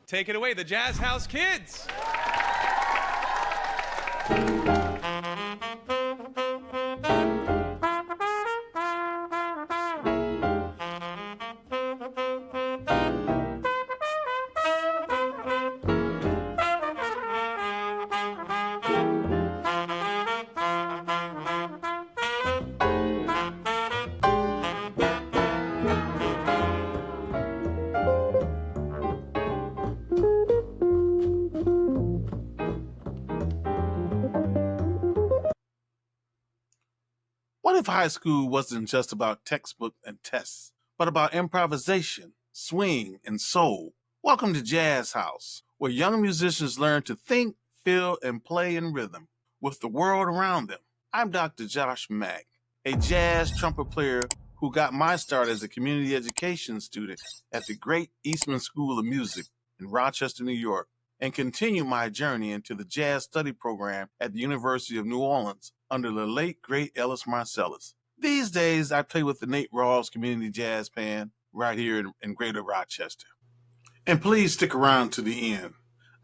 Take it away, the Jazz House Kids. What if high school wasn't just about textbook and tests, but about improvisation, swing, and soul? Welcome to Jazz House, where young musicians learn to think, feel, and play in rhythm with the world around them. I'm Dr. Josh Mack, a jazz trumpet player who got my start as a community education student at the great Eastman School of Music in Rochester, New York, and continue my journey into the jazz study program at the University of New Orleans under the late, great Ellis Marsalis. These days, I play with the Nate Rawls Community Jazz Band right here in Greater Rochester. And please stick around to the end.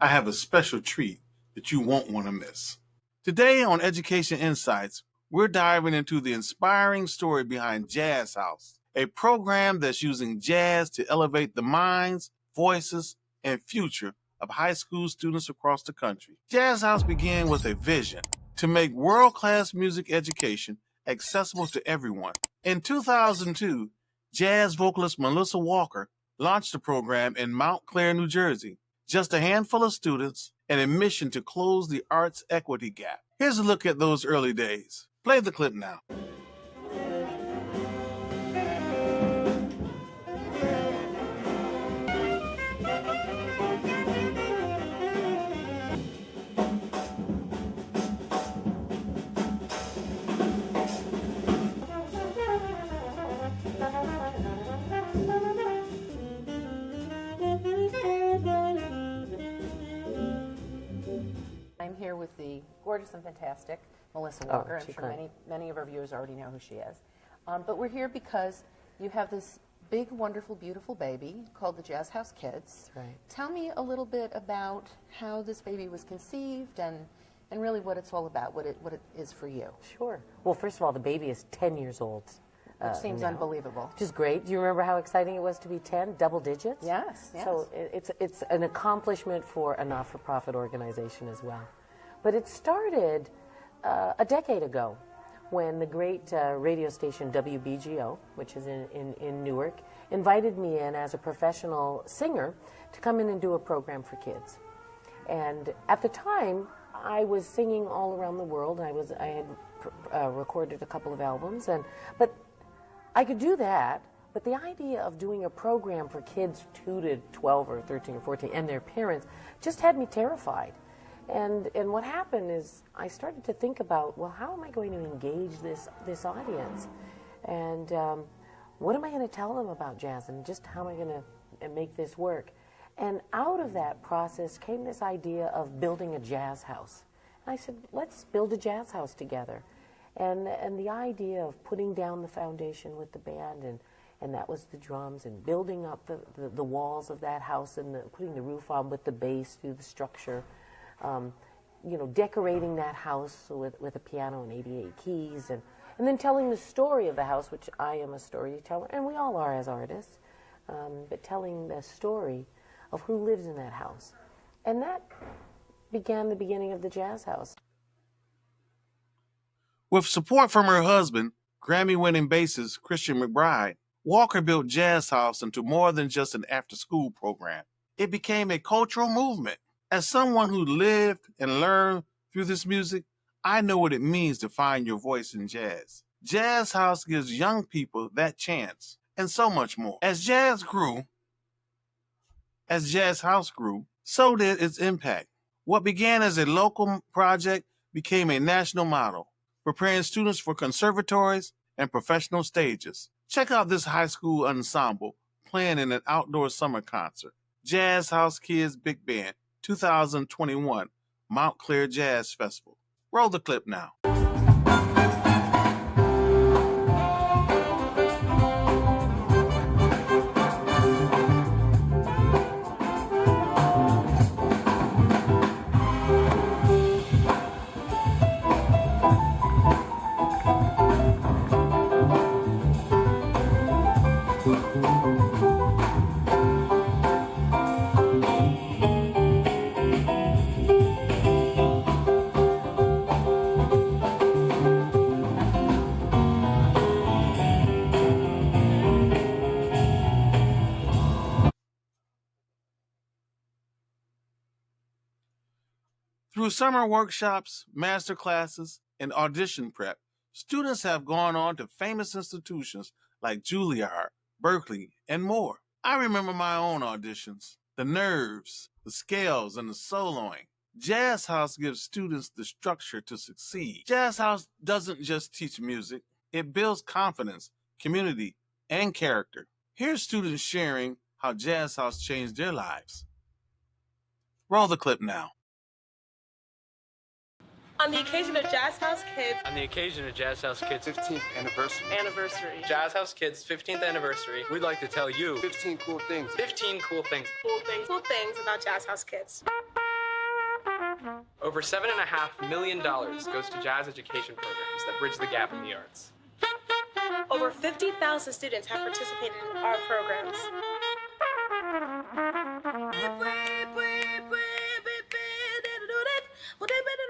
I have a special treat that you won't want to miss. Today on Education Insights, we're diving into the inspiring story behind Jazz House, a program that's using jazz to elevate the minds, voices, and future of high school students across the country. Jazz House began with a vision to make world-class music education accessible to everyone. In 2002, jazz vocalist Melissa Walker launched the program in Montclair, New Jersey. Just a handful of students and a mission to close the arts equity gap. Here's a look at those early days. Play the clip now. I'm here with the gorgeous and fantastic Melissa Walker. I'm sure many of our viewers already know who she is. But we're here because you have this big, wonderful, beautiful baby called the Jazz House Kids. That's right. Tell me a little bit about how this baby was conceived and really what it's all about, what it is for you. Sure. Well, first of all, the baby is 10 years old. Which seems now. Unbelievable. Which is great. Do you remember how exciting it was to be 10, double digits? Yes, yes. So it's an accomplishment for a not-for-profit organization as well. But it started a decade ago when the great radio station WBGO, which is in Newark, invited me in as a professional singer to come in and do a program for kids. And at the time, I was singing all around the world. I had recorded a couple of albums, but I could do that. But the idea of doing a program for kids 2 to 12 or 13 or 14 and their parents just had me terrified. And what happened is I started to think about, well, how am I going to engage this audience? And what am I going to tell them about jazz? And just how am I going to make this work? And out of that process came this idea of building a jazz house. And I said, let's build a jazz house together. And the idea of putting down the foundation with the band, and that was the drums, and building up the walls of that house and putting the roof on with the bass through the structure. Decorating that house with a piano and 88 keys, and then telling the story of the house, which I am a storyteller, and we all are as artists, but telling the story of who lives in that house. And that began the beginning of the Jazz House. With support from her husband, Grammy-winning bassist Christian McBride, Walker built Jazz House into more than just an after-school program. It became a cultural movement. As someone who lived and learned through this music, I know what it means to find your voice in jazz. Jazz House gives young people that chance, and so much more. As Jazz House grew, so did its impact. What began as a local project became a national model, preparing students for conservatories and professional stages. Check out this high school ensemble playing in an outdoor summer concert. Jazz House Kids Big Band, 2021 Montclair Jazz Festival. Roll the clip now. Through summer workshops, master classes, and audition prep, students have gone on to famous institutions like Juilliard, Berklee, and more. I remember my own auditions, the nerves, the scales, and the soloing. Jazz House gives students the structure to succeed. Jazz House doesn't just teach music, it builds confidence, community, and character. Here's students sharing how Jazz House changed their lives. Roll the clip now. On the occasion of Jazz House Kids' 15th anniversary. Jazz House Kids' 15th anniversary, we'd like to tell you 15 cool things. 15 cool things. Cool things about Jazz House Kids. Over $7.5 million goes to jazz education programs that bridge the gap in the arts. Over 50,000 students have participated in our programs.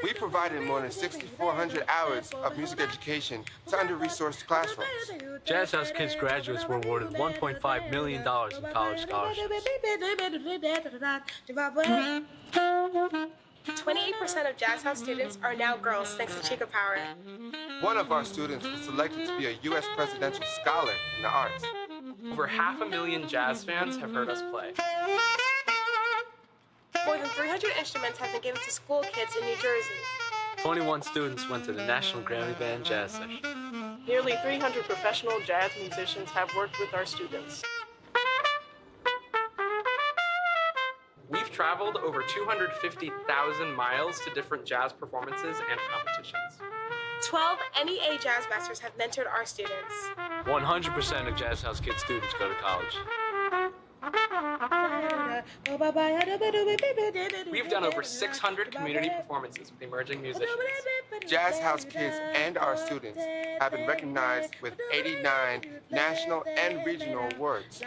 We provided more than 6,400 hours of music education to under-resourced classrooms. Jazz House Kids graduates were awarded $1.5 million in college scholarships. 28% of Jazz House students are now girls thanks to Chica Power. One of our students was selected to be a U.S. presidential scholar in the arts. Over 500,000 jazz fans have heard us play. More than 300 instruments have been given to school kids in New Jersey. 21 students went to the National Grammy Band Jazz Session. Nearly 300 professional jazz musicians have worked with our students. We've traveled over 250,000 miles to different jazz performances and competitions. 12 NEA Jazz Masters have mentored our students. 100% of Jazz House Kids students go to college. We've done over 600 community performances with emerging musicians. Jazz House Kids and our students have been recognized with 89 national and regional awards.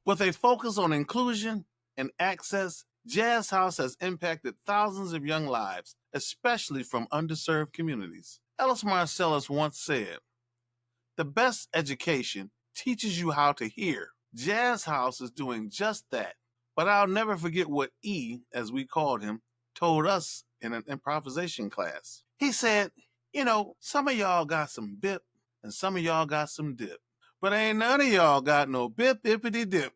With a focus on inclusion and access, Jazz House has impacted thousands of young lives, especially from underserved communities. Ellis Marcellus once said, "The best education teaches you how to hear." Jazz House is doing just that. But I'll never forget what E, as we called him, told us in an improvisation class. He said, "You know, some of y'all got some bip and some of y'all got some dip. But ain't none of y'all got no bip-ippity-dip."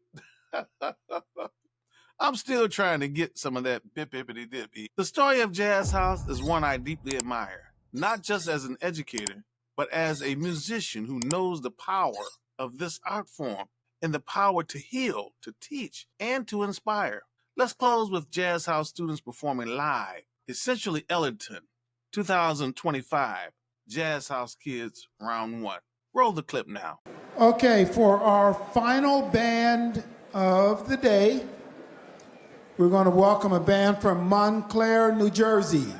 I'm still trying to get some of that bip-ippity-dip. The story of Jazz House is one I deeply admire, not just as an educator, but as a musician who knows the power of this art form and the power to heal, to teach, and to inspire. Let's close with Jazz House students performing live, Essentially Ellington, 2025, Jazz House Kids, Round 1. Roll the clip now. Okay, for our final band of the day, we're going to welcome a band from Montclair, New Jersey.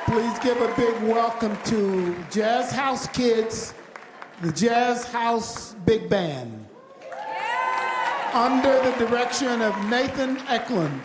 Please give a big welcome to Jazz House Kids, the Jazz House Big Band, under the direction of Nathan Eklund.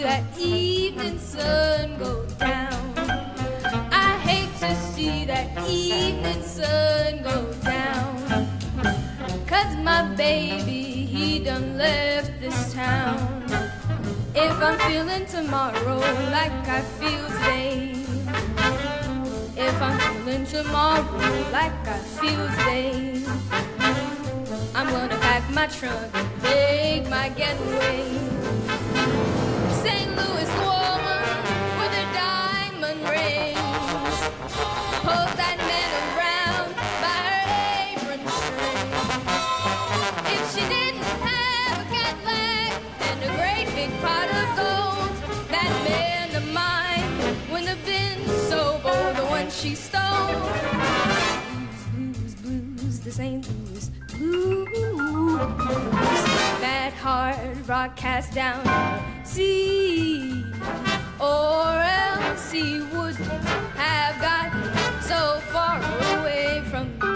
That evening sun go down. I hate to see that evening sun go down. 'Cause my baby, he done left this town. If I'm feeling tomorrow like I feel today, feeling tomorrow like I feel today. I'm gonna pack my trunk and make my getaway. St. Louis woman with her diamond rings pulls that man around by her apron string. If she didn't have a Cadillac and a great big pot of gold, that man of mine wouldn't have been so bold. The one she stole. Blues, blues, blues, the St. Louis blues. That hard rock cast down the sea, or else he wouldn't have gotten so far away from me.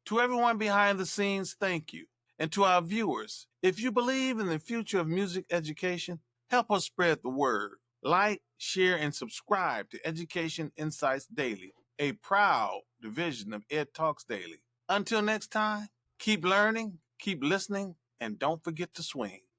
To everyone behind the scenes, thank you. And to our viewers, if you believe in the future of music education, help us spread the word. Like, share, and subscribe to Education Insights Daily, a proud division of Ed Talks Daily. Until next time, keep learning, keep listening, and don't forget to swing.